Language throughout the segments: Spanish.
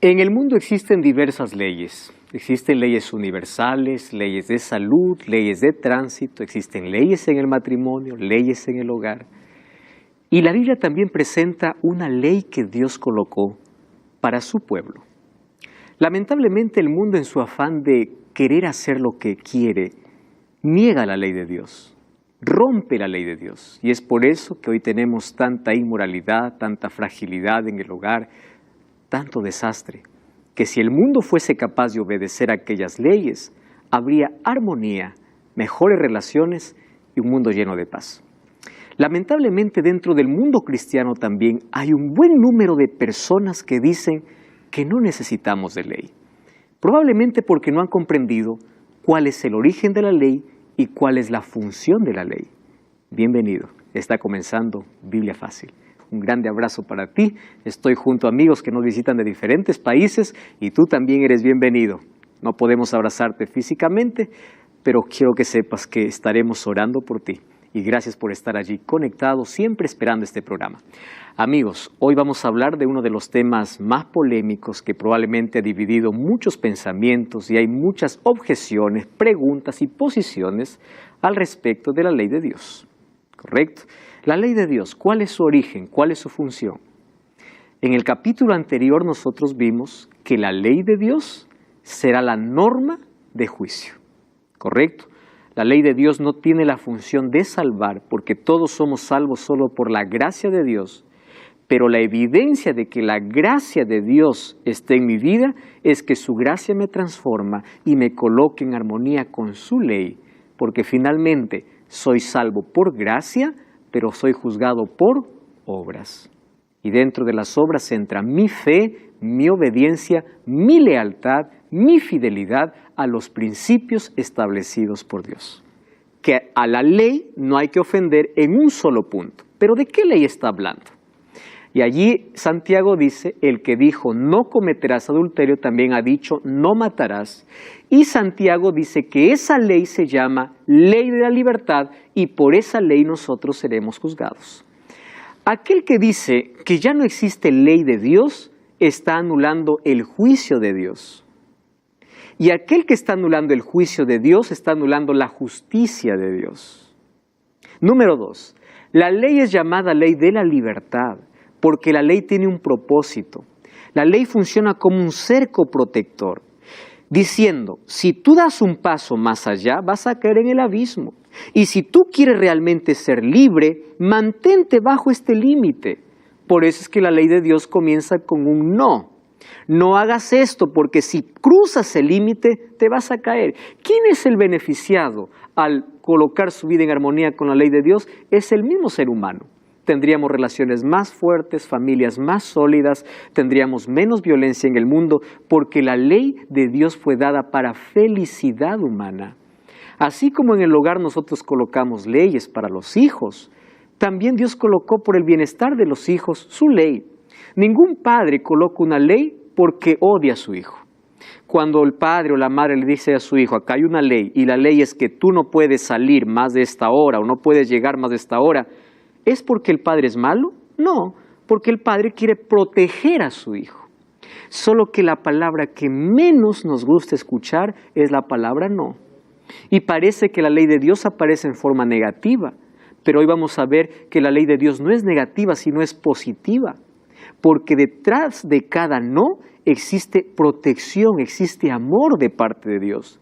En el mundo existen diversas leyes. Existen leyes universales, leyes de salud, leyes de tránsito, existen leyes en el matrimonio, leyes en el hogar. Y la Biblia también presenta una ley que Dios colocó para su pueblo. Lamentablemente el mundo, en su afán de querer hacer lo que quiere, niega la ley de Dios, rompe la ley de Dios. Y es por eso que hoy tenemos tanta inmoralidad, tanta fragilidad en el hogar, tanto desastre, que si el mundo fuese capaz de obedecer aquellas leyes, habría armonía, mejores relaciones y un mundo lleno de paz. Lamentablemente dentro del mundo cristiano también hay un buen número de personas que dicen que no necesitamos de ley, probablemente porque no han comprendido cuál es el origen de la ley y cuál es la función de la ley. Bienvenido, está comenzando Biblia Fácil. Un grande abrazo para ti. Estoy junto a amigos que nos visitan de diferentes países y tú también eres bienvenido. No podemos abrazarte físicamente, pero quiero que sepas que estaremos orando por ti. Y gracias por estar allí conectado, siempre esperando este programa. Amigos, hoy vamos a hablar de uno de los temas más polémicos que probablemente ha dividido muchos pensamientos y hay muchas objeciones, preguntas y posiciones al respecto de la ley de Dios. ¿Correcto? La ley de Dios, ¿cuál es su origen? ¿Cuál es su función? En el capítulo anterior nosotros vimos que la ley de Dios será la norma de juicio. ¿Correcto? La ley de Dios no tiene la función de salvar porque todos somos salvos solo por la gracia de Dios. Pero la evidencia de que la gracia de Dios esté en mi vida es que su gracia me transforma y me coloca en armonía con su ley. Porque finalmente soy salvo por gracia, pero soy juzgado por obras. Y dentro de las obras entra mi fe, mi obediencia, mi lealtad, mi fidelidad a los principios establecidos por Dios. Que a la ley no hay que ofender en un solo punto. ¿Pero de qué ley está hablando? Y allí Santiago dice, el que dijo no cometerás adulterio también ha dicho no matarás. Y Santiago dice que esa ley se llama ley de la libertad y por esa ley nosotros seremos juzgados. Aquel que dice que ya no existe ley de Dios está anulando el juicio de Dios. Y aquel que está anulando el juicio de Dios está anulando la justicia de Dios. Número 2, la ley es llamada ley de la libertad. Porque la ley tiene un propósito. La ley funciona como un cerco protector, diciendo, si tú das un paso más allá, vas a caer en el abismo. Y si tú quieres realmente ser libre, mantente bajo este límite. Por eso es que la ley de Dios comienza con un no. No hagas esto, porque si cruzas el límite, te vas a caer. ¿Quién es el beneficiado al colocar su vida en armonía con la ley de Dios? Es el mismo ser humano. Tendríamos relaciones más fuertes, familias más sólidas, tendríamos menos violencia en el mundo, porque la ley de Dios fue dada para felicidad humana. Así como en el hogar nosotros colocamos leyes para los hijos, también Dios colocó por el bienestar de los hijos su ley. Ningún padre coloca una ley porque odia a su hijo. Cuando el padre o la madre le dice a su hijo, acá hay una ley, y la ley es que tú no puedes salir más de esta hora o no puedes llegar más de esta hora, ¿es porque el padre es malo? No, porque el padre quiere proteger a su hijo. Solo que la palabra que menos nos gusta escuchar es la palabra no. Y parece que la ley de Dios aparece en forma negativa, pero hoy vamos a ver que la ley de Dios no es negativa, sino es positiva. Porque detrás de cada no existe protección, existe amor de parte de Dios.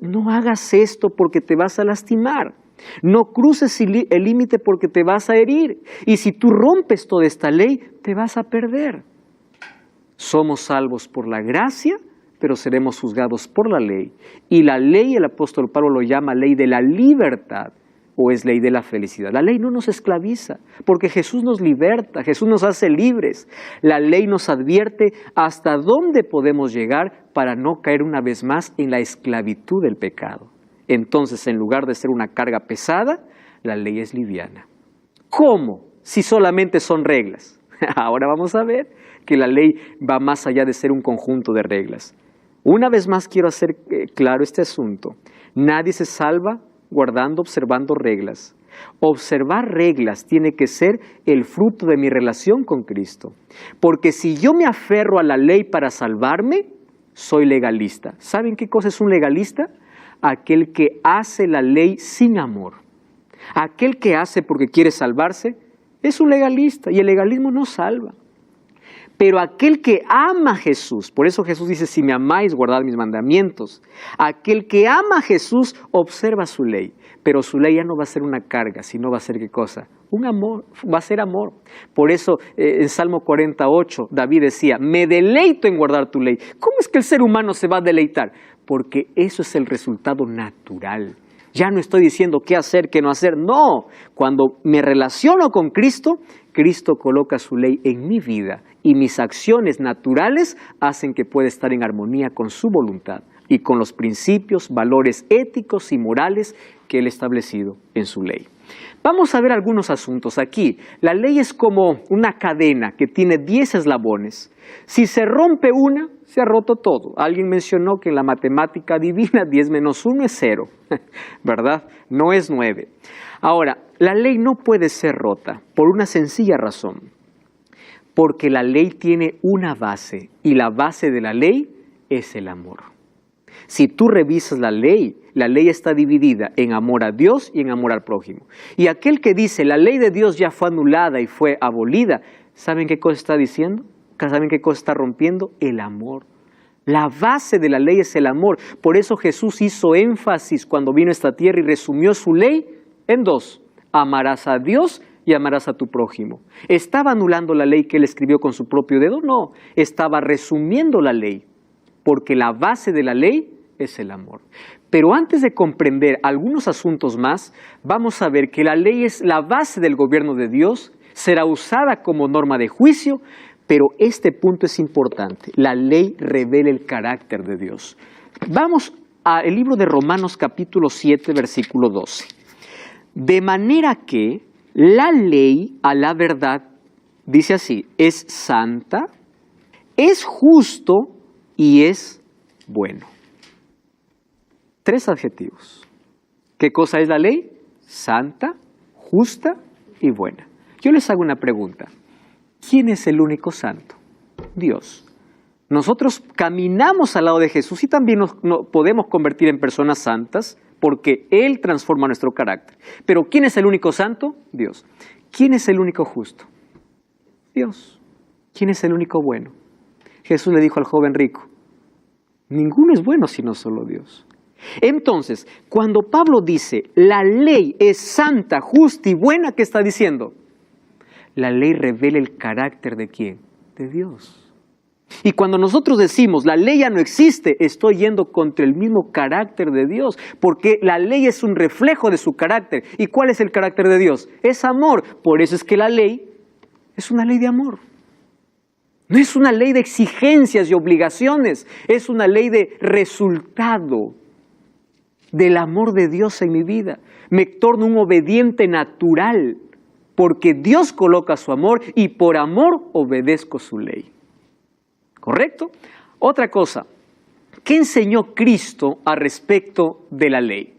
No hagas esto porque te vas a lastimar. No cruces el límite porque te vas a herir. Y si tú rompes toda esta ley, te vas a perder. Somos salvos por la gracia, pero seremos juzgados por la ley. Y la ley, el apóstol Pablo lo llama ley de la libertad, o es ley de la felicidad. La ley no nos esclaviza, porque Jesús nos liberta, Jesús nos hace libres. La ley nos advierte hasta dónde podemos llegar para no caer una vez más en la esclavitud del pecado. Entonces, en lugar de ser una carga pesada, la ley es liviana. ¿Cómo? Si solamente son reglas. Ahora vamos a ver que la ley va más allá de ser un conjunto de reglas. Una vez más quiero hacer claro este asunto. Nadie se salva observando reglas. Observar reglas tiene que ser el fruto de mi relación con Cristo. Porque si yo me aferro a la ley para salvarme, soy legalista. ¿Saben qué cosa es un legalista? Aquel que hace la ley sin amor. Aquel que hace porque quiere salvarse es un legalista y el legalismo no salva. Pero aquel que ama a Jesús, por eso Jesús dice, si me amáis, guardad mis mandamientos. Aquel que ama a Jesús observa su ley, pero su ley ya no va a ser una carga, sino va a ser ¿qué cosa? Un amor, va a ser amor. Por eso en Salmo 48 David decía, me deleito en guardar tu ley. ¿Cómo es que el ser humano se va a deleitar? Porque eso es el resultado natural. Ya no estoy diciendo qué hacer, qué no hacer. No, cuando me relaciono con Cristo, Cristo coloca su ley en mi vida y mis acciones naturales hacen que pueda estar en armonía con su voluntad y con los principios, valores éticos y morales que Él ha establecido en su ley. Vamos a ver algunos asuntos aquí. La ley es como una cadena que tiene 10 eslabones. Si se rompe una, se ha roto todo. Alguien mencionó que en la matemática divina 10 menos 1 es 0, ¿verdad? No es 9. Ahora, la ley no puede ser rota por una sencilla razón. Porque la ley tiene una base y la base de la ley es el amor. Si tú revisas la ley está dividida en amor a Dios y en amor al prójimo. Y aquel que dice la ley de Dios ya fue anulada y fue abolida, ¿saben qué cosa está diciendo? ¿Saben qué cosa está rompiendo? El amor. La base de la ley es el amor. Por eso Jesús hizo énfasis cuando vino a esta tierra y resumió su ley en 2. Amarás a Dios y amarás a tu prójimo. ¿Estaba anulando la ley que él escribió con su propio dedo? No, estaba resumiendo la ley, porque la base de la ley es el amor. Pero antes de comprender algunos asuntos más, vamos a ver que la ley es la base del gobierno de Dios, será usada como norma de juicio, pero este punto es importante. La ley revela el carácter de Dios. Vamos al libro de Romanos capítulo 7, versículo 12. De manera que la ley a la verdad, dice así, es santa, es justo y es bueno. 3 adjetivos. ¿Qué cosa es la ley? Santa, justa y buena. Yo les hago una pregunta. ¿Quién es el único santo? Dios. Nosotros caminamos al lado de Jesús y también nos podemos convertir en personas santas porque Él transforma nuestro carácter. Pero ¿quién es el único santo? Dios. ¿Quién es el único justo? Dios. ¿Quién es el único bueno? Jesús le dijo al joven rico, ninguno es bueno sino solo Dios. Entonces, cuando Pablo dice, la ley es santa, justa y buena, ¿qué está diciendo? La ley revela el carácter ¿de quién? De Dios. Y cuando nosotros decimos, la ley ya no existe, estoy yendo contra el mismo carácter de Dios, porque la ley es un reflejo de su carácter. ¿Y cuál es el carácter de Dios? Es amor. Por eso es que la ley es una ley de amor. No es una ley de exigencias y obligaciones, es una ley de resultado del amor de Dios en mi vida. Me torno un obediente natural, porque Dios coloca su amor y por amor obedezco su ley. ¿Correcto? Otra cosa, ¿qué enseñó Cristo al respecto de la ley?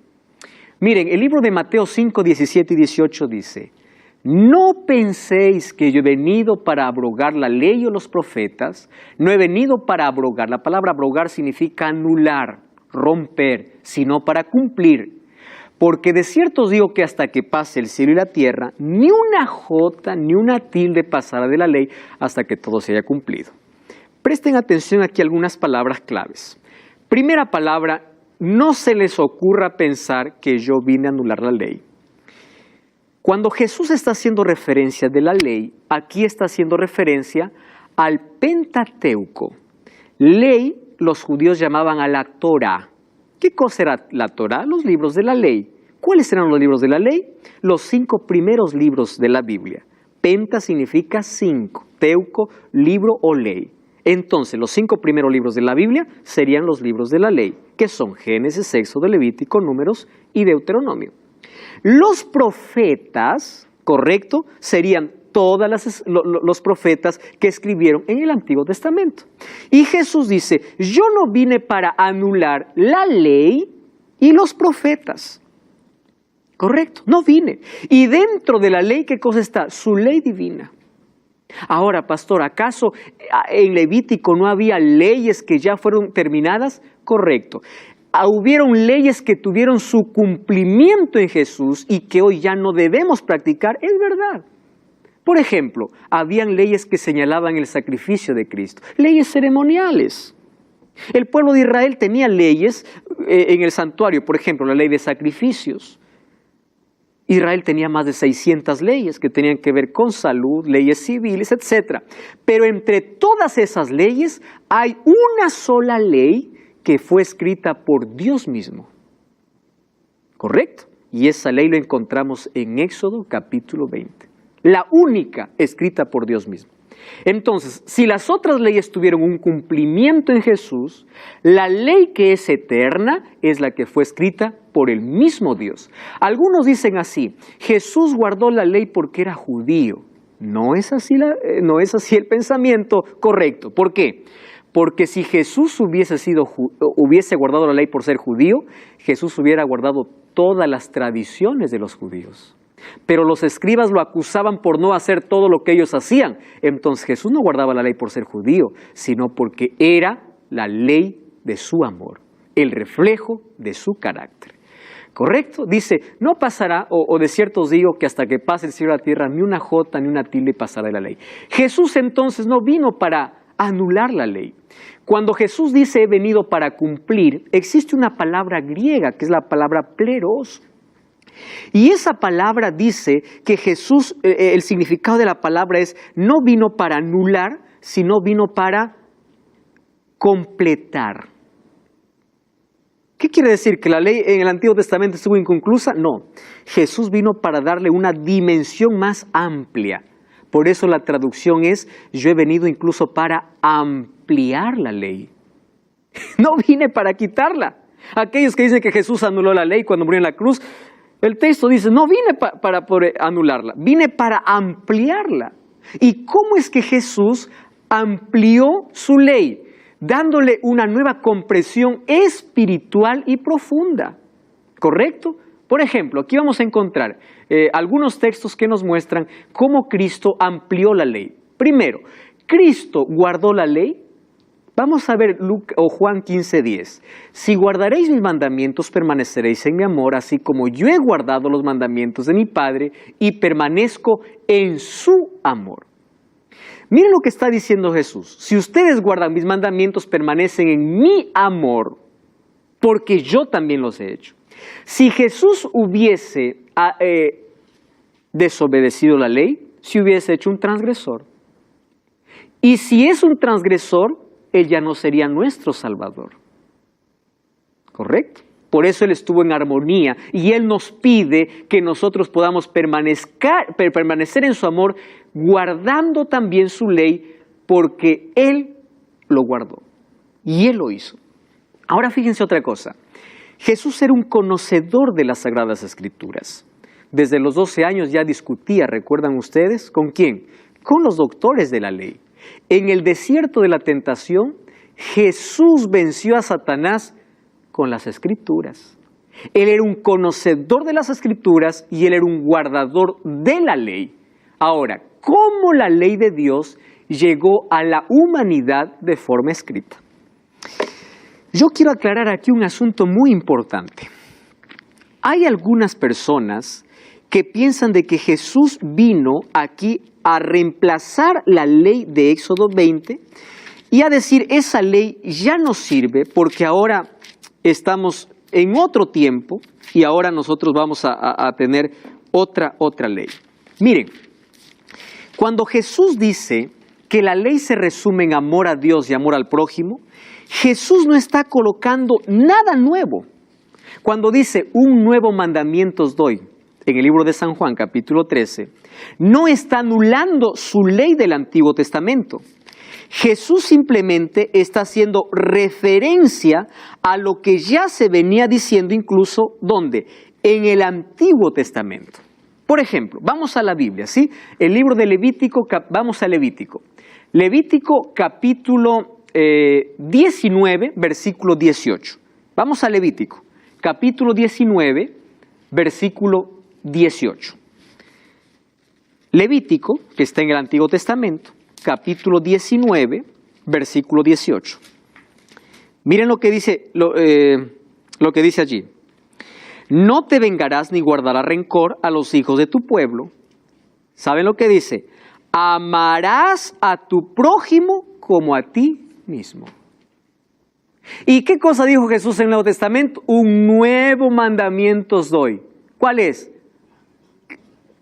Miren, el libro de Mateo 5, 17 y 18 dice, no penséis que yo he venido para abrogar la ley o los profetas, no he venido para abrogar. La palabra abrogar significa anular, romper, sino para cumplir. Porque de cierto os digo que hasta que pase el cielo y la tierra, ni una jota ni una tilde pasará de la ley hasta que todo se haya cumplido. Presten atención aquí a algunas palabras claves. Primera palabra, no se les ocurra pensar que yo vine a anular la ley. Cuando Jesús está haciendo referencia de la ley, aquí está haciendo referencia al Pentateuco. Ley, los judíos llamaban a la Torá. ¿Qué cosa era la Torá? Los libros de la ley. ¿Cuáles eran los libros de la ley? Los 5 primeros libros de la Biblia. Penta significa 5, teuco, libro o ley. Entonces, los 5 primeros libros de la Biblia serían los libros de la ley, que son Génesis, Éxodo, Levítico, Números y Deuteronomio. Los profetas, correcto, serían todos los profetas que escribieron en el Antiguo Testamento. Y Jesús dice, yo no vine para anular la ley y los profetas. Correcto, no vine. Y dentro de la ley, ¿qué cosa está? Su ley divina. Ahora, pastor, ¿acaso en Levítico no había leyes que ya fueron terminadas? Correcto. Hubieron leyes que tuvieron su cumplimiento en Jesús y que hoy ya no debemos practicar, es verdad. Por ejemplo, habían leyes que señalaban el sacrificio de Cristo, leyes ceremoniales. El pueblo de Israel tenía leyes en el santuario, por ejemplo, la ley de sacrificios. Israel tenía más de 600 leyes que tenían que ver con salud, leyes civiles, etc. Pero entre todas esas leyes hay una sola ley que fue escrita por Dios mismo. ¿Correcto? Y esa ley la encontramos en Éxodo capítulo 20. La única escrita por Dios mismo. Entonces, si las otras leyes tuvieron un cumplimiento en Jesús, la ley que es eterna es la que fue escrita por el mismo Dios. Algunos dicen así: Jesús guardó la ley porque era judío. No es así el pensamiento correcto. ¿Por qué? Porque si Jesús hubiese guardado la ley por ser judío, Jesús hubiera guardado todas las tradiciones de los judíos. Pero los escribas lo acusaban por no hacer todo lo que ellos hacían. Entonces Jesús no guardaba la ley por ser judío, sino porque era la ley de su amor, el reflejo de su carácter. ¿Correcto? Dice, no pasará, o de cierto os digo que hasta que pase el cielo y la tierra, ni una jota ni una tilde pasará de la ley. Jesús entonces no vino para anular la ley. Cuando Jesús dice he venido para cumplir, existe una palabra griega que es la palabra pleros. Y esa palabra dice que Jesús, el significado de la palabra es no vino para anular, sino vino para completar. ¿Qué quiere decir? ¿Que la ley en el Antiguo Testamento estuvo inconclusa? No. Jesús vino para darle una dimensión más amplia. Por eso la traducción es, yo he venido incluso para ampliar la ley. No vine para quitarla. Aquellos que dicen que Jesús anuló la ley cuando murió en la cruz, el texto dice, no vine para poder anularla, vine para ampliarla. ¿Y cómo es que Jesús amplió su ley? Dándole una nueva comprensión espiritual y profunda. ¿Correcto? Por ejemplo, aquí vamos a encontrar algunos textos que nos muestran cómo Cristo amplió la ley. Primero, ¿Cristo guardó la ley? Vamos a ver Juan 15:10. Si guardaréis mis mandamientos, permaneceréis en mi amor, así como yo he guardado los mandamientos de mi Padre y permanezco en su amor. Miren lo que está diciendo Jesús. Si ustedes guardan mis mandamientos, permanecen en mi amor, porque yo también los he hecho. Si Jesús hubiese desobedecido la ley, se hubiese hecho un transgresor. Y si es un transgresor, Él ya no sería nuestro Salvador. ¿Correcto? Por eso Él estuvo en armonía y Él nos pide que nosotros podamos permanecer en su amor, guardando también su ley, porque Él lo guardó y Él lo hizo. Ahora fíjense otra cosa. Jesús era un conocedor de las Sagradas Escrituras. Desde los 12 años ya discutía, ¿recuerdan ustedes? ¿Con quién? Con los doctores de la ley. En el desierto de la tentación, Jesús venció a Satanás con las Escrituras. Él era un conocedor de las Escrituras y Él era un guardador de la ley. Ahora, ¿cómo la ley de Dios llegó a la humanidad de forma escrita? Yo quiero aclarar aquí un asunto muy importante. Hay algunas personas que piensan de que Jesús vino aquí a reemplazar la ley de Éxodo 20 y a decir esa ley ya no sirve porque ahora estamos en otro tiempo y ahora nosotros vamos a tener otra ley. Miren, cuando Jesús dice que la ley se resume en amor a Dios y amor al prójimo, Jesús no está colocando nada nuevo. Cuando dice un nuevo mandamiento os doy, en el libro de San Juan, capítulo 13, no está anulando su ley del Antiguo Testamento. Jesús simplemente está haciendo referencia a lo que ya se venía diciendo incluso, ¿dónde? En el Antiguo Testamento. Por ejemplo, vamos a la Biblia, ¿sí? El libro de Levítico, vamos a Levítico. Levítico capítulo 19, versículo 18. Vamos a Levítico, capítulo 19, versículo 18. Levítico, que está en el Antiguo Testamento, capítulo 19, versículo 18. Miren lo que dice allí. No te vengarás ni guardarás rencor a los hijos de tu pueblo. ¿Saben lo que dice? Amarás a tu prójimo como a ti mismo. ¿Y qué cosa dijo Jesús en el Nuevo Testamento? Un nuevo mandamiento os doy. ¿Cuál es?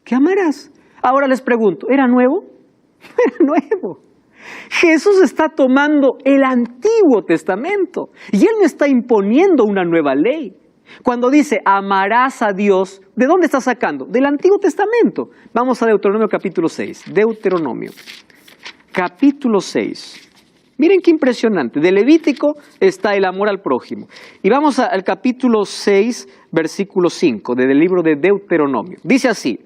¿Qué amarás? Ahora les pregunto, ¿era nuevo? Era nuevo. Jesús está tomando el Antiguo Testamento y Él no está imponiendo una nueva ley. Cuando dice, amarás a Dios, ¿de dónde está sacando? Del Antiguo Testamento. Vamos a Deuteronomio capítulo 6. Deuteronomio capítulo 6. Miren qué impresionante. De Levítico está el amor al prójimo. Y vamos al capítulo 6, versículo 5, del libro de Deuteronomio. Dice así,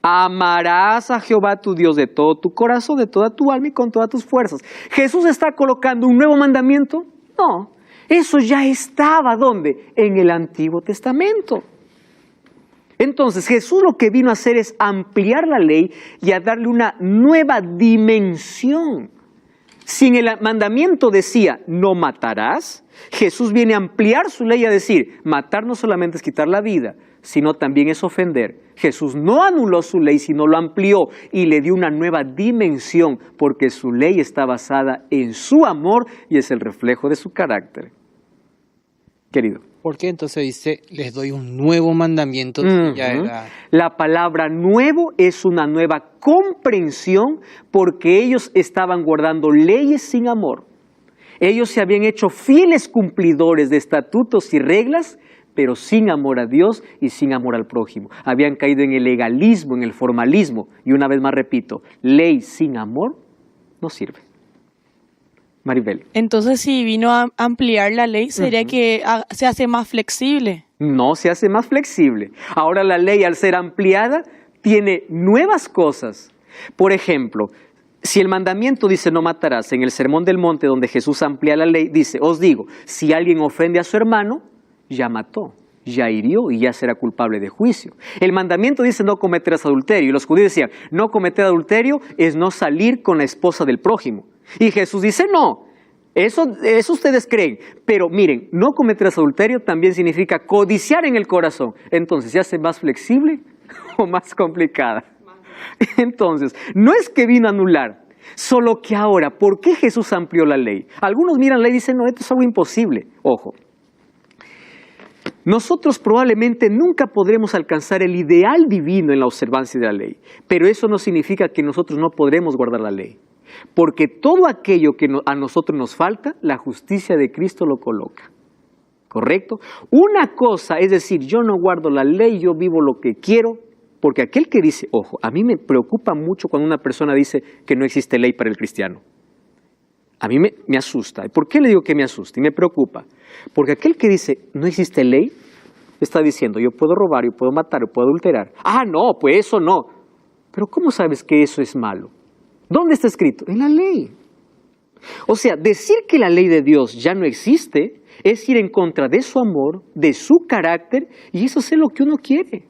amarás a Jehová tu Dios de todo tu corazón, de toda tu alma y con todas tus fuerzas. ¿Jesús está colocando un nuevo mandamiento? No. Eso ya estaba, ¿dónde? En el Antiguo Testamento. Entonces, Jesús lo que vino a hacer es ampliar la ley y a darle una nueva dimensión. Si en el mandamiento decía, no matarás, Jesús viene a ampliar su ley a decir, matar no solamente es quitar la vida, sino también es ofender. Jesús no anuló su ley, sino lo amplió y le dio una nueva dimensión, porque su ley está basada en su amor y es el reflejo de su carácter. Querido. ¿Por qué entonces dice, les doy un nuevo mandamiento? Ya era... La palabra nuevo es una nueva comprensión porque ellos estaban guardando leyes sin amor. Ellos se habían hecho fieles cumplidores de estatutos y reglas, pero sin amor a Dios y sin amor al prójimo. Habían caído en el legalismo, en el formalismo. Y una vez más repito, ley sin amor no sirve. Maribel. Entonces, si vino a ampliar la ley, ¿sería que se hace más flexible? No se hace más flexible. Ahora la ley, al ser ampliada, tiene nuevas cosas. Por ejemplo, si el mandamiento dice no matarás, en el Sermón del Monte, donde Jesús amplía la ley, dice, os digo, si alguien ofende a su hermano, ya mató, ya hirió y ya será culpable de juicio. El mandamiento dice no cometerás adulterio. Y los judíos decían, no cometer adulterio es no salir con la esposa del prójimo. Y Jesús dice, no, eso ustedes creen, pero miren, no cometerás adulterio también significa codiciar en el corazón. Entonces, ¿se hace más flexible o más complicada? Entonces, no es que vino a anular, solo que ahora, ¿por qué Jesús amplió la ley? Algunos miran la ley y dicen, no, esto es algo imposible. Ojo, nosotros probablemente nunca podremos alcanzar el ideal divino en la observancia de la ley, pero eso no significa que nosotros no podremos guardar la ley. Porque todo aquello que a nosotros nos falta, la justicia de Cristo lo coloca. ¿Correcto? Una cosa es decir, yo no guardo la ley, yo vivo lo que quiero, porque aquel que dice, ojo, a mí me preocupa mucho cuando una persona dice que no existe ley para el cristiano. A mí me asusta. ¿Y por qué le digo que me asusta y me preocupa? Porque aquel que dice, no existe ley, está diciendo, yo puedo robar, yo puedo matar, yo puedo adulterar. Ah, no, pues eso no. Pero ¿cómo sabes que eso es malo? ¿Dónde está escrito? En la ley. O sea, decir que la ley de Dios ya no existe es ir en contra de su amor, de su carácter, y eso es lo que uno quiere.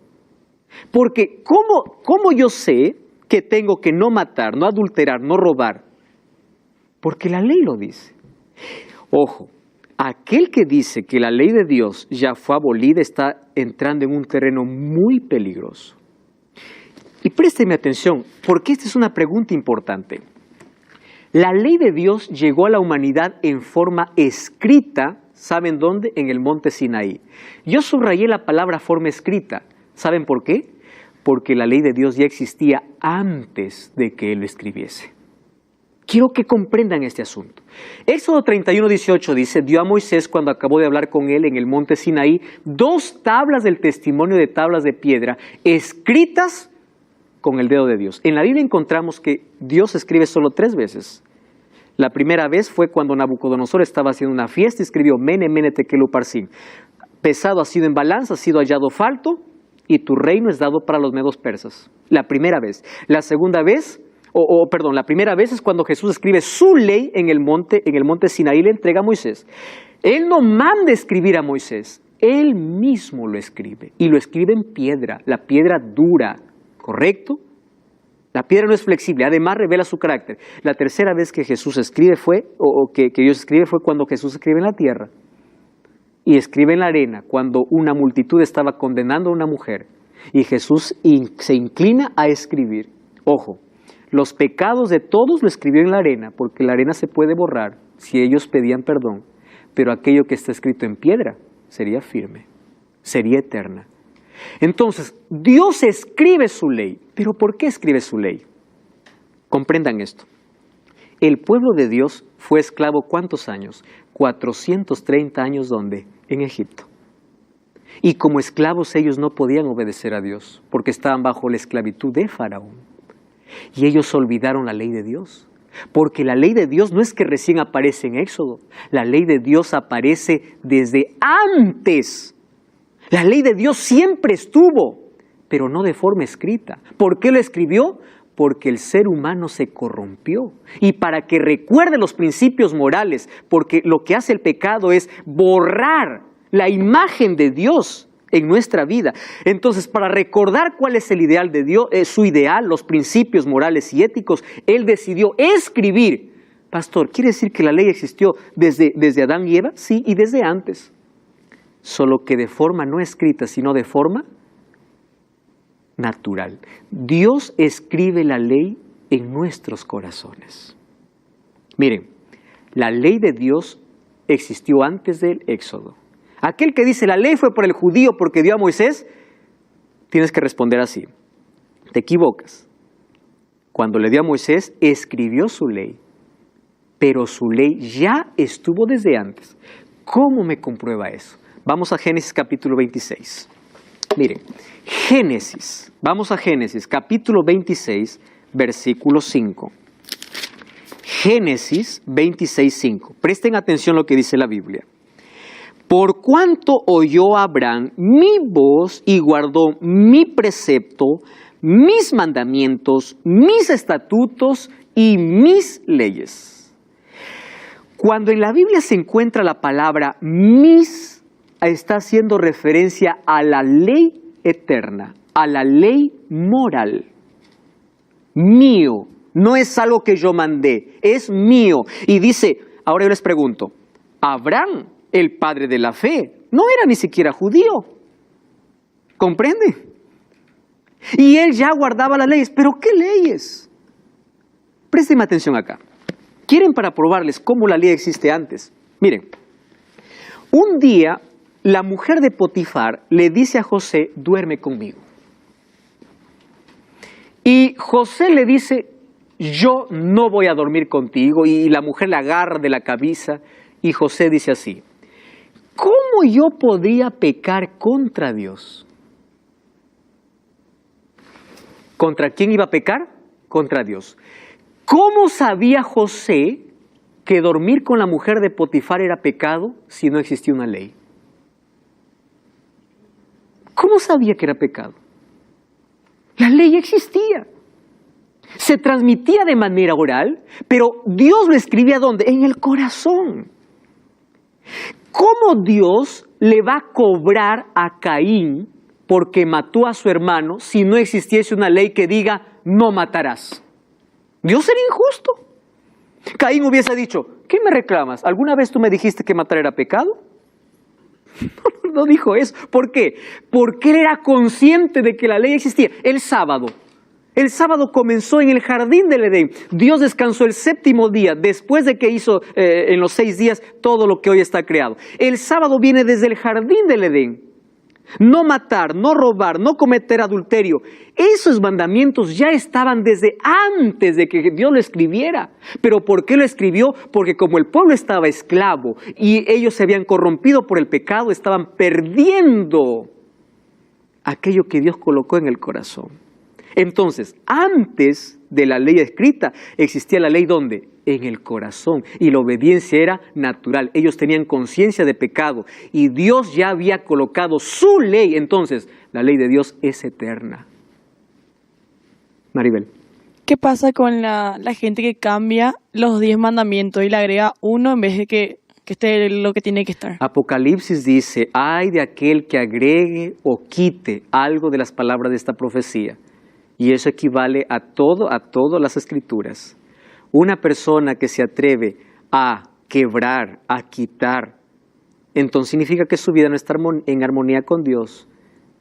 Porque ¿cómo yo sé que tengo que no matar, no adulterar, no robar? Porque la ley lo dice. Ojo, aquel que dice que la ley de Dios ya fue abolida está entrando en un terreno muy peligroso. Y présteme atención, porque esta es una pregunta importante. La ley de Dios llegó a la humanidad en forma escrita, ¿saben dónde? En el monte Sinaí. Yo subrayé la palabra forma escrita. ¿Saben por qué? Porque la ley de Dios ya existía antes de que Él lo escribiese. Quiero que comprendan este asunto. Éxodo 31:18 dice, dio a Moisés cuando acabó de hablar con él en el monte Sinaí 2 tablas del testimonio de tablas de piedra escritas con el dedo de Dios. En la Biblia encontramos que Dios escribe solo 3 veces. La primera vez fue cuando Nabucodonosor estaba haciendo una fiesta y escribió Mene, Mene, Tekel, Uparsin. Pesado ha sido en balanza, ha sido hallado falto y tu reino es dado para los medos persas. La primera vez. La segunda vez, la primera vez es cuando Jesús escribe su ley en el monte Sinaí, le entrega a Moisés. Él no manda escribir a Moisés. Él mismo lo escribe, y lo escribe en piedra, la piedra dura, ¿correcto? La piedra no es flexible, además revela su carácter. La tercera vez que Jesús escribe que Dios escribe fue cuando Jesús escribe en la tierra, y escribe en la arena, cuando una multitud estaba condenando a una mujer, y Jesús se inclina a escribir. Ojo, los pecados de todos lo escribió en la arena, porque la arena se puede borrar si ellos pedían perdón, pero aquello que está escrito en piedra sería firme, sería eterna. Entonces, Dios escribe su ley. ¿Pero por qué escribe su ley? Comprendan esto. El pueblo de Dios fue esclavo ¿cuántos años? 430 años, ¿dónde? En Egipto. Y como esclavos ellos no podían obedecer a Dios, porque estaban bajo la esclavitud de Faraón. Y ellos olvidaron la ley de Dios. Porque la ley de Dios no es que recién aparece en Éxodo. La ley de Dios aparece desde antes. La ley de Dios siempre estuvo, pero no de forma escrita. ¿Por qué lo escribió? Porque el ser humano se corrompió. Y para que recuerde los principios morales, porque lo que hace el pecado es borrar la imagen de Dios en nuestra vida. Entonces, para recordar cuál es el ideal de Dios, su ideal, los principios morales y éticos, Él decidió escribir. Pastor, ¿quiere decir que la ley existió desde Adán y Eva? Sí, y desde antes. Solo que de forma no escrita, sino de forma natural. Dios escribe la ley en nuestros corazones. Miren, la ley de Dios existió antes del Éxodo. Aquel que dice la ley fue por el judío porque dio a Moisés, tienes que responder así. Te equivocas. Cuando le dio a Moisés, escribió su ley, pero su ley ya estuvo desde antes. ¿Cómo me comprueba eso? Vamos a Génesis capítulo 26. Miren, vamos a Génesis capítulo 26, versículo 5. Génesis 26, 5. Presten atención a lo que dice la Biblia. Por cuanto oyó Abraham mi voz y guardó mi precepto, mis mandamientos, mis estatutos y mis leyes. Cuando en la Biblia se encuentra la palabra mis, está haciendo referencia a la ley eterna, a la ley moral. Mío, no es algo que yo mandé, es mío. Y dice, ahora yo les pregunto, Abraham, el padre de la fe, no era ni siquiera judío. ¿Comprende? Y él ya guardaba las leyes. ¿Pero qué leyes? Préstenme atención acá. ¿Quieren para probarles cómo la ley existe antes? Miren, un día la mujer de Potifar le dice a José, duerme conmigo. Y José le dice, yo no voy a dormir contigo. Y la mujer la agarra de la cabeza y José dice así, ¿cómo yo podría pecar contra Dios? ¿Contra quién iba a pecar? Contra Dios. ¿Cómo sabía José que dormir con la mujer de Potifar era pecado si no existía una ley? ¿Cómo sabía que era pecado? La ley existía. Se transmitía de manera oral, pero Dios lo escribía ¿dónde? En el corazón. ¿Cómo Dios le va a cobrar a Caín porque mató a su hermano si no existiese una ley que diga no matarás? Dios sería injusto. Caín hubiese dicho, ¿qué me reclamas? ¿Alguna vez tú me dijiste que matar era pecado? No dijo eso. ¿Por qué? Porque él era consciente de que la ley existía. El sábado comenzó en el jardín del Edén. Dios descansó el séptimo día después de que hizo en los 6 días todo lo que hoy está creado. El sábado viene desde el jardín del Edén. No matar, no robar, no cometer adulterio. Esos mandamientos ya estaban desde antes de que Dios lo escribiera. ¿Pero por qué lo escribió? Porque como el pueblo estaba esclavo y ellos se habían corrompido por el pecado, estaban perdiendo aquello que Dios colocó en el corazón. Entonces, antes de la ley escrita, existía la ley ¿dónde? En el corazón. Y la obediencia era natural. Ellos tenían conciencia de pecado. Y Dios ya había colocado su ley. Entonces, la ley de Dios es eterna. Maribel. ¿Qué pasa con la gente que cambia los 10 mandamientos y le agrega uno en vez de que que esté lo que tiene que estar. Apocalipsis dice, ay de aquel que agregue o quite algo de las palabras de esta profecía. Y eso equivale a todas las escrituras. Una persona que se atreve a quebrar, a quitar, entonces significa que su vida no está en armonía con Dios.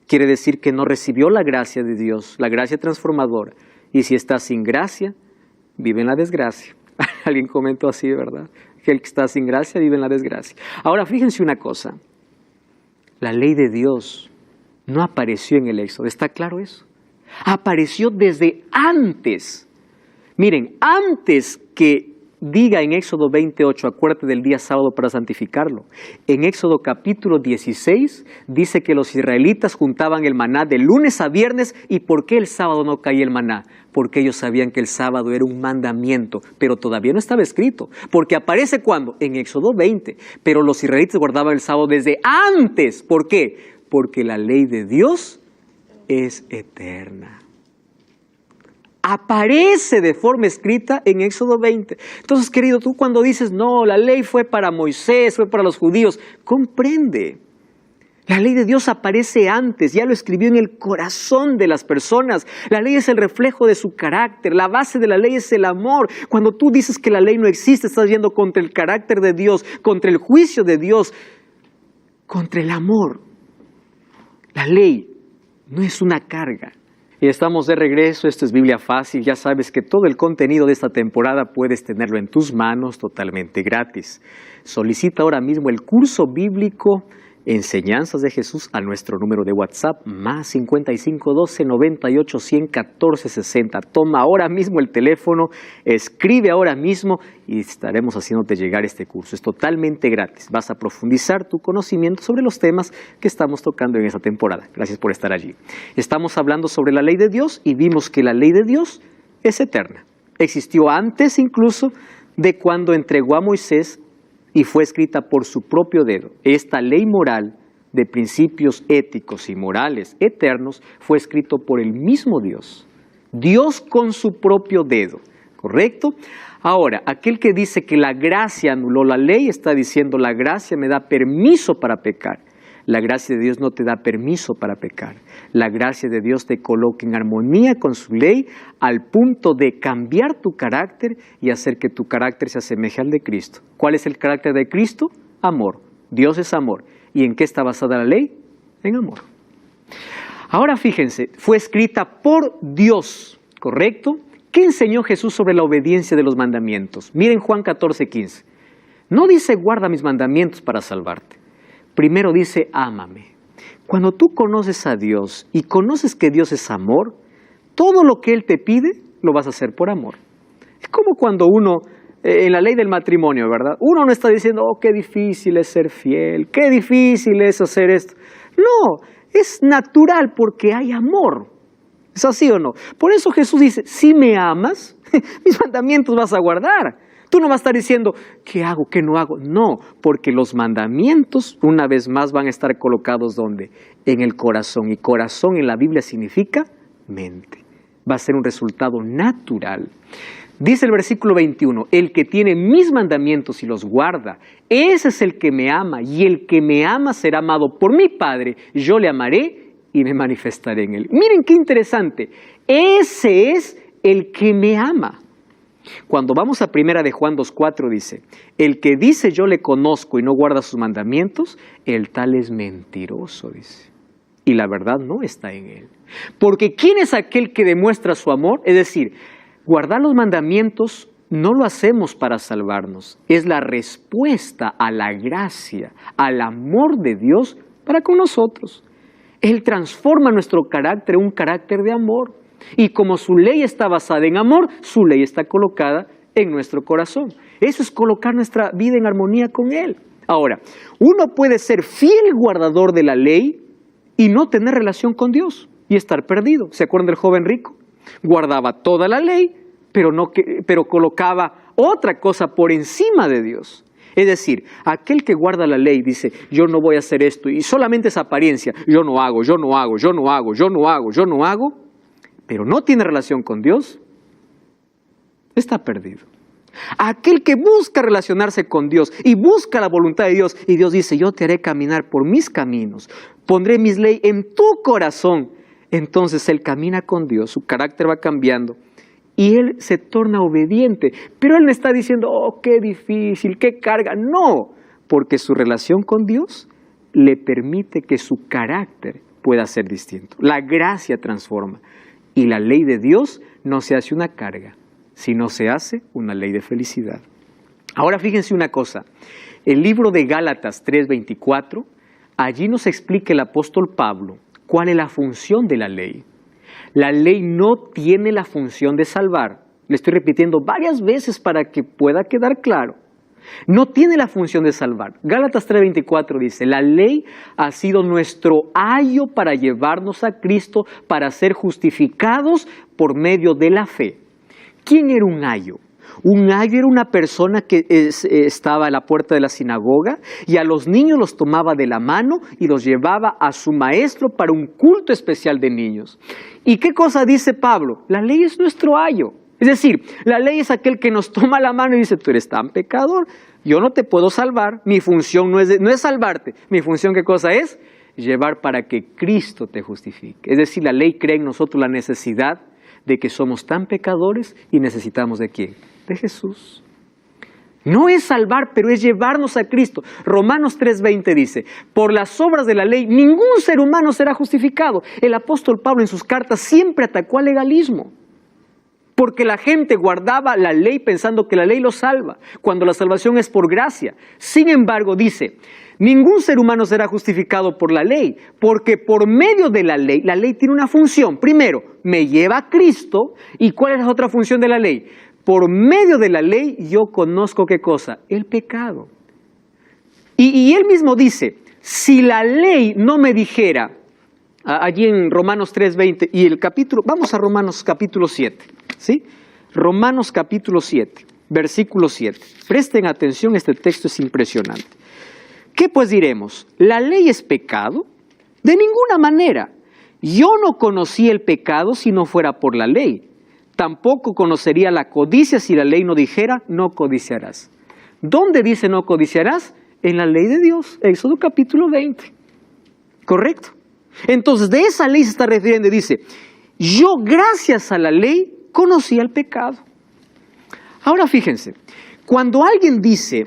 Quiere decir que no recibió la gracia de Dios, la gracia transformadora. Y si está sin gracia, vive en la desgracia. Alguien comentó así, ¿verdad? Que el que está sin gracia vive en la desgracia. Ahora, fíjense una cosa. La ley de Dios no apareció en el Éxodo. ¿Está claro eso? Apareció desde antes. Miren, antes que diga en Éxodo 28, acuérdate del día sábado para santificarlo. En Éxodo capítulo 16 dice que los israelitas juntaban el maná de lunes a viernes. ¿Y por qué el sábado no caía el maná? Porque ellos sabían que el sábado era un mandamiento, pero todavía no estaba escrito. Porque aparece ¿cuándo? En Éxodo 20. Pero los israelitas guardaban el sábado desde antes. ¿Por qué? Porque la ley de Dios es eterna. Aparece de forma escrita en Éxodo 20. Entonces, querido, tú cuando dices, no, la ley fue para Moisés, fue para los judíos, comprende. La ley de Dios aparece antes, ya lo escribió en el corazón de las personas. La ley es el reflejo de su carácter, la base de la ley es el amor. Cuando tú dices que la ley no existe, estás yendo contra el carácter de Dios, contra el juicio de Dios, contra el amor. La ley no es una carga. Y estamos de regreso, esto es Biblia Fácil, ya sabes que todo el contenido de esta temporada puedes tenerlo en tus manos totalmente gratis. Solicita ahora mismo el curso bíblico Enseñanzas de Jesús a nuestro número de WhatsApp, más 55 12 98 100 14 60. Toma ahora mismo el teléfono, escribe ahora mismo y estaremos haciéndote llegar este curso. Es totalmente gratis. Vas a profundizar tu conocimiento sobre los temas que estamos tocando en esta temporada. Gracias por estar allí. Estamos hablando sobre la ley de Dios y vimos que la ley de Dios es eterna. Existió antes incluso de cuando entregó a Moisés y fue escrita por su propio dedo. Esta ley moral de principios éticos y morales eternos fue escrito por el mismo Dios. Dios con su propio dedo, ¿correcto? Ahora, aquel que dice que la gracia anuló la ley, está diciendo la gracia me da permiso para pecar. La gracia de Dios no te da permiso para pecar. La gracia de Dios te coloca en armonía con su ley al punto de cambiar tu carácter y hacer que tu carácter se asemeje al de Cristo. ¿Cuál es el carácter de Cristo? Amor. Dios es amor. ¿Y en qué está basada la ley? En amor. Ahora fíjense, fue escrita por Dios, ¿correcto? ¿Qué enseñó Jesús sobre la obediencia de los mandamientos? Miren Juan 14:15. No dice guarda mis mandamientos para salvarte. Primero dice, ámame. Cuando tú conoces a Dios y conoces que Dios es amor, todo lo que Él te pide, lo vas a hacer por amor. Es como cuando uno, en la ley del matrimonio, ¿verdad? Uno no está diciendo, oh, qué difícil es ser fiel, qué difícil es hacer esto. No, es natural porque hay amor. ¿Es así o no? Por eso Jesús dice, si me amas, mis mandamientos vas a guardar. Tú no vas a estar diciendo, ¿qué hago, qué no hago? No, porque los mandamientos, una vez más, van a estar colocados ¿dónde? En el corazón. Y corazón en la Biblia significa mente. Va a ser un resultado natural. Dice el versículo 21, el que tiene mis mandamientos y los guarda, ese es el que me ama. Y el que me ama será amado por mi Padre. Yo le amaré y me manifestaré en él. Miren qué interesante. Ese es el que me ama. Cuando vamos a primera de Juan 2:4 dice, el que dice yo le conozco y no guarda sus mandamientos, el tal es mentiroso, dice. Y la verdad no está en él. Porque ¿quién es aquel que demuestra su amor? Es decir, guardar los mandamientos no lo hacemos para salvarnos. Es la respuesta a la gracia, al amor de Dios para con nosotros. Él transforma nuestro carácter en un carácter de amor. Y como su ley está basada en amor, su ley está colocada en nuestro corazón. Eso es colocar nuestra vida en armonía con Él. Ahora, uno puede ser fiel guardador de la ley y no tener relación con Dios y estar perdido. ¿Se acuerdan del joven rico? Guardaba toda la ley, pero colocaba otra cosa por encima de Dios. Es decir, aquel que guarda la ley dice, yo no voy a hacer esto, y solamente es apariencia, yo no hago, pero no tiene relación con Dios, está perdido. Aquel que busca relacionarse con Dios y busca la voluntad de Dios. Y Dios dice, yo te haré caminar por mis caminos. Pondré mis leyes en tu corazón. Entonces él camina con Dios, su carácter va cambiando. Y él se torna obediente. Pero él no está diciendo, oh, qué difícil, qué carga. No, porque su relación con Dios le permite que su carácter pueda ser distinto. La gracia transforma. Y la ley de Dios no se hace una carga, sino se hace una ley de felicidad. Ahora fíjense una cosa. El libro de Gálatas 3:24, allí nos explica el apóstol Pablo cuál es la función de la ley. La ley no tiene la función de salvar. Le estoy repitiendo varias veces para que pueda quedar claro. No tiene la función de salvar. Gálatas 3:24 dice, la ley ha sido nuestro ayo para llevarnos a Cristo, para ser justificados por medio de la fe. ¿Quién era un ayo? Un ayo era una persona que estaba a la puerta de la sinagoga y a los niños los tomaba de la mano y los llevaba a su maestro para un culto especial de niños. ¿Y qué cosa dice Pablo? La ley es nuestro ayo. Es decir, la ley es aquel que nos toma la mano y dice, tú eres tan pecador, yo no te puedo salvar, mi función no es salvarte, mi función ¿qué cosa es? Llevar para que Cristo te justifique. Es decir, la ley crea en nosotros la necesidad de que somos tan pecadores y necesitamos ¿de quién? De Jesús. No es salvar, pero es llevarnos a Cristo. Romanos 3:20 dice, por las obras de la ley ningún ser humano será justificado. El apóstol Pablo en sus cartas siempre atacó al legalismo. Porque la gente guardaba la ley pensando que la ley lo salva, cuando la salvación es por gracia. Sin embargo, dice, ningún ser humano será justificado por la ley, porque por medio de la ley tiene una función. Primero, me lleva a Cristo. ¿Y cuál es la otra función de la ley? Por medio de la ley yo conozco ¿qué cosa? El pecado. Y él mismo dice, si la ley no me dijera, allí en Romanos 3:20 y el capítulo, vamos a Romanos capítulo 7, ¿sí? Romanos capítulo 7, versículo 7. Presten atención, este texto es impresionante. ¿Qué pues diremos? ¿La ley es pecado? De ninguna manera. Yo no conocí el pecado si no fuera por la ley. Tampoco conocería la codicia si la ley no dijera, no codiciarás. ¿Dónde dice no codiciarás? En la ley de Dios, Éxodo capítulo 20. ¿Correcto? Entonces, de esa ley se está refiriendo y dice, yo gracias a la ley conocí el pecado. Ahora fíjense, cuando alguien dice,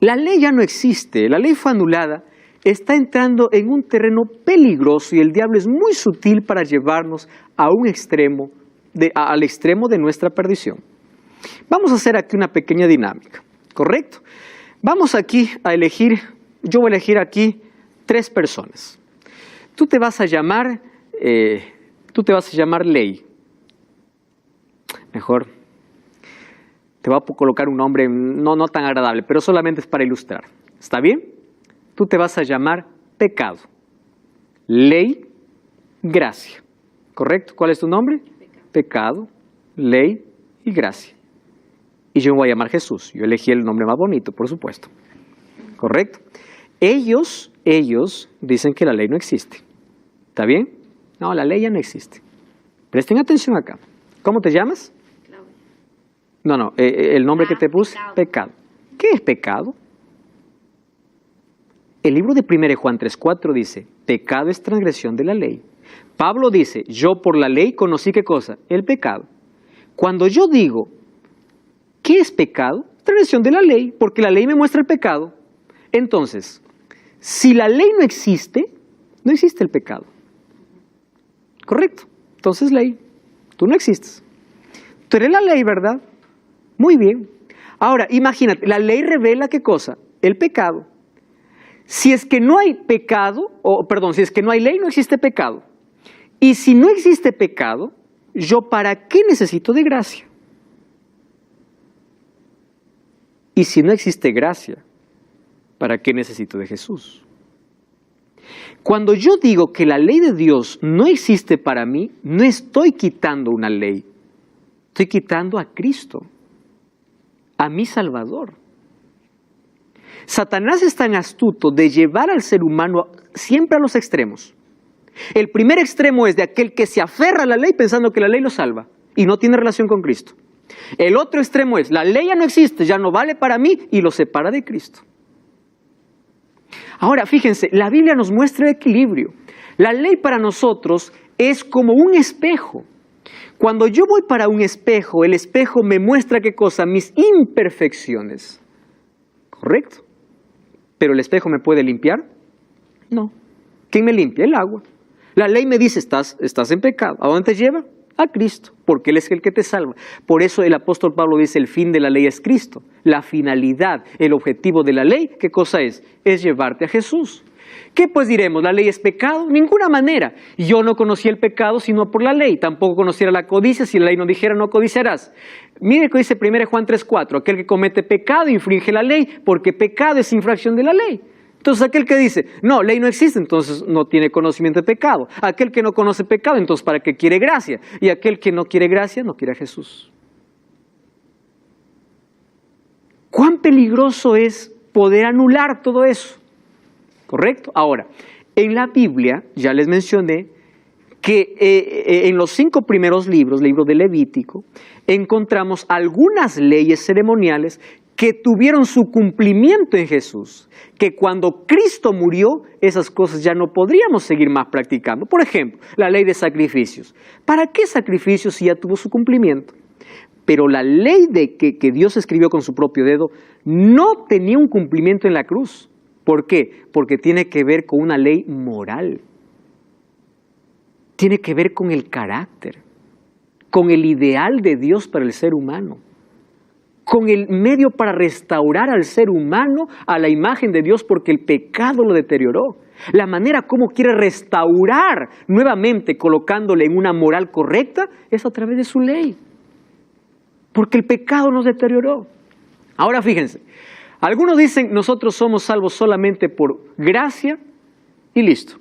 la ley ya no existe, la ley fue anulada, está entrando en un terreno peligroso y el diablo es muy sutil para llevarnos a un extremo, al extremo de nuestra perdición. Vamos a hacer aquí una pequeña dinámica, ¿correcto? Vamos aquí a elegir, yo voy a elegir aquí 3 personas. Tú te vas a llamar Ley. Mejor, te voy a colocar un nombre no tan agradable, pero solamente es para ilustrar. ¿Está bien? Tú te vas a llamar Pecado. Ley, Gracia. ¿Correcto? ¿Cuál es tu nombre? Pecado, Ley y Gracia. Y yo me voy a llamar Jesús. Yo elegí el nombre más bonito, por supuesto. ¿Correcto? Ellos dicen que la ley no existe. ¿Está bien? No, la ley ya no existe. Presten atención acá. ¿Cómo te llamas? No, el nombre que te puse, pecado. ¿Qué es pecado? El libro de 1 Juan 3:4 dice, pecado es transgresión de la ley. Pablo dice, yo por la ley conocí ¿qué cosa? El pecado. Cuando yo digo, ¿qué es pecado? Transgresión de la ley, porque la ley me muestra el pecado. Entonces, si la ley no existe el pecado. ¿Correcto? Entonces ley, tú no existes. Tú eres la ley, ¿verdad? Muy bien. Ahora, imagínate, la ley revela ¿qué cosa? El pecado. Si es que no hay pecado, si es que no hay ley, no existe pecado. Y si no existe pecado, ¿yo para qué necesito de gracia? Y si no existe gracia, ¿para qué necesito de Jesús? Cuando yo digo que la ley de Dios no existe para mí, no estoy quitando una ley. Estoy quitando a Cristo, a mi Salvador. Satanás es tan astuto de llevar al ser humano siempre a los extremos. El primer extremo es de aquel que se aferra a la ley pensando que la ley lo salva y no tiene relación con Cristo. El otro extremo es, la ley ya no existe, ya no vale para mí y lo separa de Cristo. Ahora, fíjense, la Biblia nos muestra el equilibrio. La ley para nosotros es como un espejo. Cuando yo voy para un espejo, el espejo me muestra ¿qué cosa? Mis imperfecciones. ¿Correcto? ¿Pero el espejo me puede limpiar? No. ¿Quién me limpia? El agua. La ley me dice, estás en pecado. ¿A dónde te lleva? A Cristo, porque Él es el que te salva. Por eso el apóstol Pablo dice, el fin de la ley es Cristo. La finalidad, el objetivo de la ley, ¿qué cosa es? Es llevarte a Jesús. ¿Qué pues diremos? ¿La ley es pecado? Ninguna manera. Yo no conocí el pecado sino por la ley. Tampoco conociera la codicia si la ley no dijera no codiciarás. Mire que dice 1 Juan 3:4. Aquel que comete pecado infringe la ley, porque pecado es infracción de la ley. Entonces aquel que dice, no, ley no existe, entonces no tiene conocimiento de pecado. Aquel que no conoce pecado, entonces ¿para qué quiere gracia? Y aquel que no quiere gracia, no quiere a Jesús. ¿Cuán peligroso es poder anular todo eso? ¿Correcto? Ahora, en la Biblia, ya les mencioné, que en los 5 primeros libros, libro de Levítico, encontramos algunas leyes ceremoniales que tuvieron su cumplimiento en Jesús, que cuando Cristo murió, esas cosas ya no podríamos seguir más practicando. Por ejemplo, la ley de sacrificios. ¿Para qué sacrificios si ya tuvo su cumplimiento? Pero la ley que Dios escribió con su propio dedo no tenía un cumplimiento en la cruz. ¿Por qué? Porque tiene que ver con una ley moral. Tiene que ver con el carácter, con el ideal de Dios para el ser humano, con el medio para restaurar al ser humano a la imagen de Dios porque el pecado lo deterioró. La manera como quiere restaurar nuevamente colocándole en una moral correcta es a través de su ley, porque el pecado nos deterioró. Ahora fíjense, algunos dicen nosotros somos salvos solamente por gracia y listo.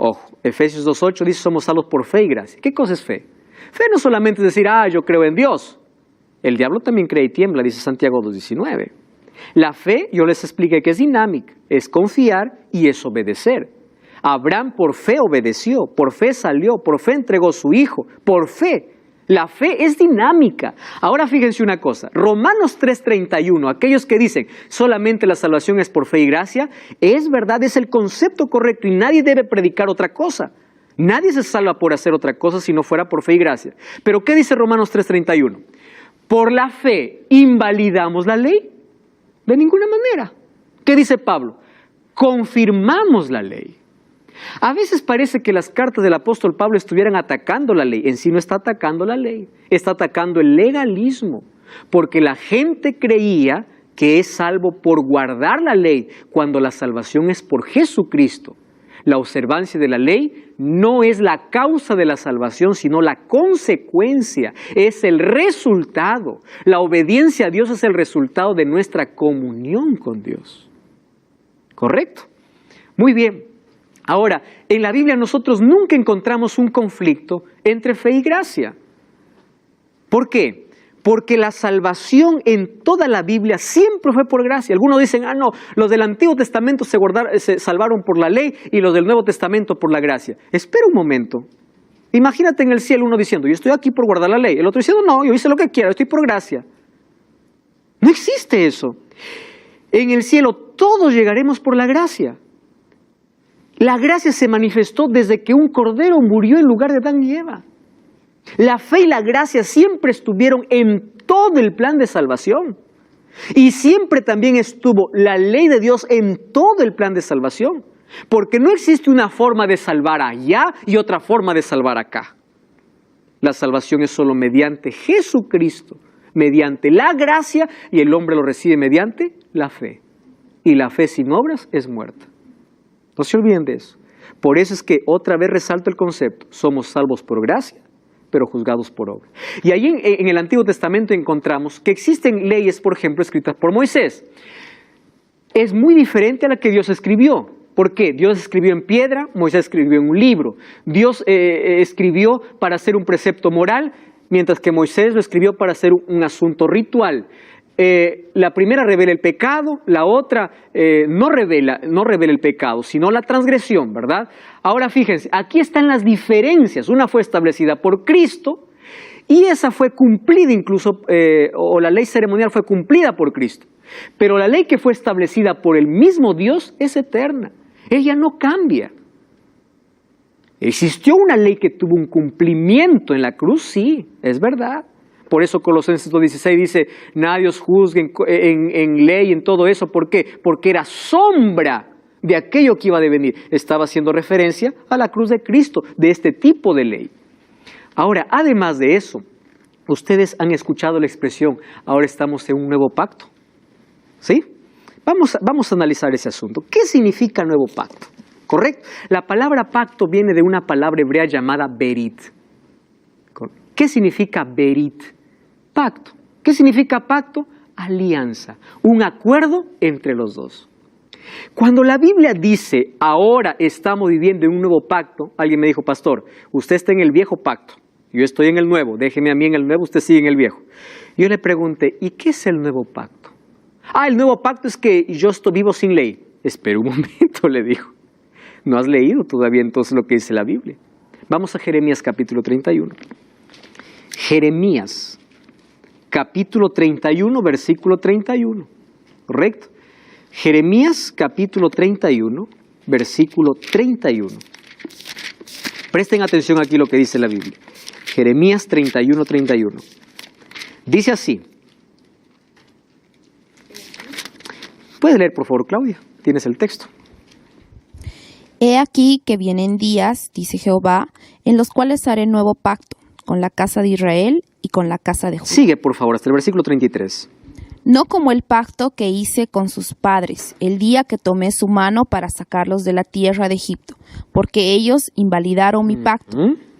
Ojo, Efesios 2:8 dice somos salvos por fe y gracia. ¿Qué cosa es fe? Fe no solamente es decir, yo creo en Dios. El diablo también cree y tiembla, dice Santiago 2:19. La fe, yo les expliqué que es dinámica, es confiar y es obedecer. Abraham por fe obedeció, por fe salió, por fe entregó su hijo, por fe. La fe es dinámica. Ahora fíjense una cosa, Romanos 3:31, aquellos que dicen solamente la salvación es por fe y gracia, es verdad, es el concepto correcto y nadie debe predicar otra cosa. Nadie se salva por hacer otra cosa si no fuera por fe y gracia. Pero ¿qué dice Romanos 3:31? ¿Por la fe invalidamos la ley? De ninguna manera. ¿Qué dice Pablo? Confirmamos la ley. A veces parece que las cartas del apóstol Pablo estuvieran atacando la ley. En sí no está atacando la ley, está atacando el legalismo. Porque la gente creía que es salvo por guardar la ley, cuando la salvación es por Jesucristo. La observancia de la ley no es la causa de la salvación, sino la consecuencia, es el resultado. La obediencia a Dios es el resultado de nuestra comunión con Dios. ¿Correcto? Muy bien. Ahora, en la Biblia nosotros nunca encontramos un conflicto entre fe y gracia. ¿Por qué? Porque la salvación en toda la Biblia siempre fue por gracia. Algunos dicen, no, los del Antiguo Testamento se salvaron por la ley y los del Nuevo Testamento por la gracia. Espera un momento. Imagínate en el cielo uno diciendo, yo estoy aquí por guardar la ley. El otro diciendo, no, yo hice lo que quiero, estoy por gracia. No existe eso. En el cielo todos llegaremos por la gracia. La gracia se manifestó desde que un cordero murió en lugar de Adán y Eva. La fe y la gracia siempre estuvieron en todo el plan de salvación. Y siempre también estuvo la ley de Dios en todo el plan de salvación. Porque no existe una forma de salvar allá y otra forma de salvar acá. La salvación es solo mediante Jesucristo, mediante la gracia, y el hombre lo recibe mediante la fe. Y la fe sin obras es muerta. No se olviden de eso. Por eso es que otra vez resalto el concepto. Somos salvos por gracia, pero juzgados por obra. Y ahí en el Antiguo Testamento encontramos que existen leyes, por ejemplo, escritas por Moisés. Es muy diferente a la que Dios escribió. ¿Por qué? Dios escribió en piedra, Moisés escribió en un libro. Dios escribió para hacer un precepto moral, mientras que Moisés lo escribió para hacer un asunto ritual. La primera revela el pecado, la otra no revela el pecado, sino la transgresión, ¿verdad? Ahora fíjense, aquí están las diferencias. Una fue establecida por Cristo Y esa fue cumplida incluso, o la ley ceremonial fue cumplida por Cristo. Pero la ley que fue establecida por el mismo Dios es eterna. Ella no cambia. ¿Existió una ley que tuvo un cumplimiento en la cruz? Sí, es verdad. Por eso Colosenses 2:16 dice, nadie os juzgue en ley, en todo eso. ¿Por qué? Porque era sombra de aquello que iba a devenir. Estaba haciendo referencia a la cruz de Cristo, de este tipo de ley. Ahora, además de eso, ustedes han escuchado la expresión, ahora estamos en un nuevo pacto. ¿Sí? Vamos a analizar ese asunto. ¿Qué significa nuevo pacto? ¿Correcto? La palabra pacto viene de una palabra hebrea llamada berit. ¿Qué significa berit? Pacto. ¿Qué significa pacto? Alianza, un acuerdo entre los dos. Cuando la Biblia dice, ahora estamos viviendo en un nuevo pacto, alguien me dijo, pastor, usted está en el viejo pacto, yo estoy en el nuevo, déjeme a mí en el nuevo, usted sigue en el viejo. Yo le pregunté, ¿y qué es el nuevo pacto? El nuevo pacto es que yo vivo sin ley. Espera un momento, le dijo. No has leído todavía entonces lo que dice la Biblia. Vamos a Jeremías capítulo 31. Jeremías capítulo 31, versículo 31. ¿Correcto? Jeremías capítulo 31, versículo 31. Presten atención aquí lo que dice la Biblia. Jeremías 31, 31. Dice así. ¿Puedes leer, por favor, Claudia? Tienes el texto. He aquí que vienen días, dice Jehová, en los cuales haré nuevo pacto con la casa de Israel y con la casa de Judá. Sigue, por favor, hasta el versículo 33. No como el pacto que hice con sus padres, el día que tomé su mano para sacarlos de la tierra de Egipto, porque ellos invalidaron mi pacto,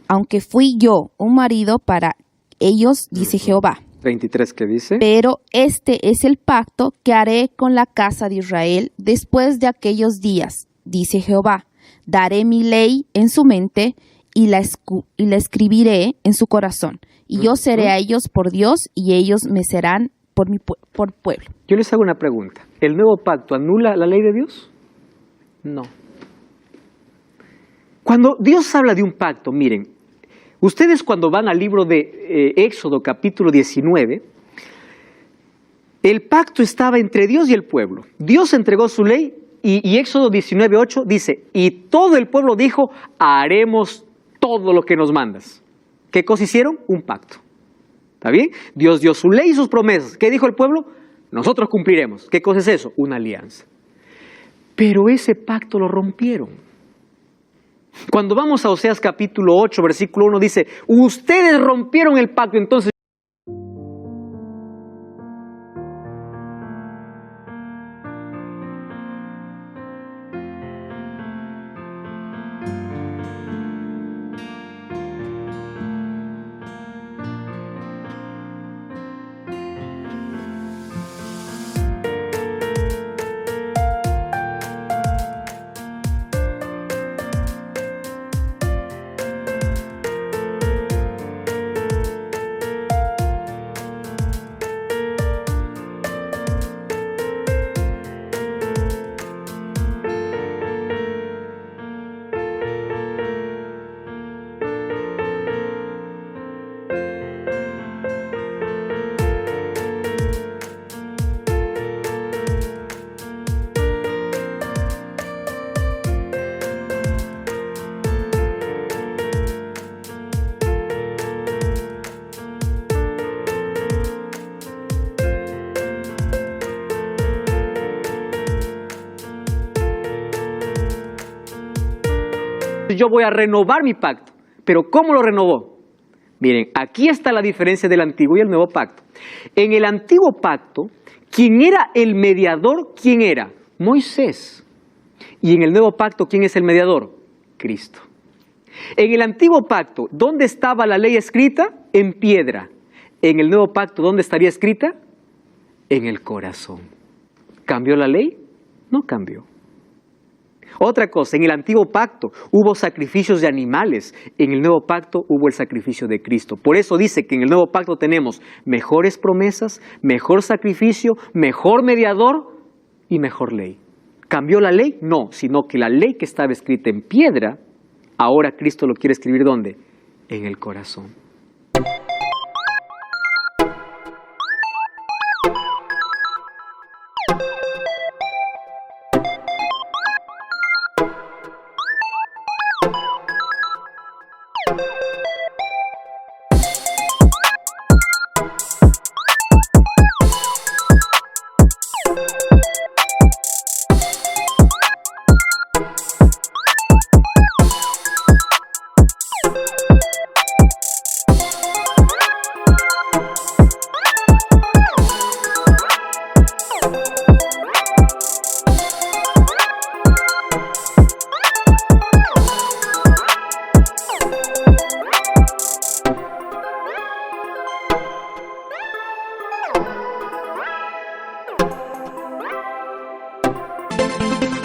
aunque fui yo un marido para ellos, dice Jehová. 23, ¿qué dice? Pero este es el pacto que haré con la casa de Israel después de aquellos días, dice Jehová. Daré mi ley en su mente y la escribiré en su corazón. Y yo seré a ellos por Dios y ellos me serán por pueblo. Yo les hago una pregunta. ¿El nuevo pacto anula la ley de Dios? No. Cuando Dios habla de un pacto, miren, ustedes cuando van al libro de Éxodo capítulo 19, el pacto estaba entre Dios y el pueblo. Dios entregó su ley y Éxodo 19:8 dice, y todo el pueblo dijo, haremos todo lo que nos mandas. ¿Qué cosa hicieron? Un pacto. ¿Está bien? Dios dio su ley y sus promesas. ¿Qué dijo el pueblo? Nosotros cumpliremos. ¿Qué cosa es eso? Una alianza. Pero ese pacto lo rompieron. Cuando vamos a Oseas capítulo 8, versículo 1 dice, ustedes rompieron el pacto, entonces yo voy a renovar mi pacto. ¿Pero cómo lo renovó? Miren, aquí está la diferencia del antiguo y el nuevo pacto. En el antiguo pacto, ¿quién era el mediador? ¿Quién era? Moisés. Y en el nuevo pacto, ¿quién es el mediador? Cristo. En el antiguo pacto, ¿dónde estaba la ley escrita? En piedra. En el nuevo pacto, ¿dónde estaría escrita? En el corazón. ¿Cambió la ley? No cambió. Otra cosa, en el antiguo pacto hubo sacrificios de animales, en el nuevo pacto hubo el sacrificio de Cristo. Por eso dice que en el nuevo pacto tenemos mejores promesas, mejor sacrificio, mejor mediador y mejor ley. ¿Cambió la ley? No, sino que la ley que estaba escrita en piedra, ahora Cristo lo quiere escribir ¿dónde? En el corazón. Chao.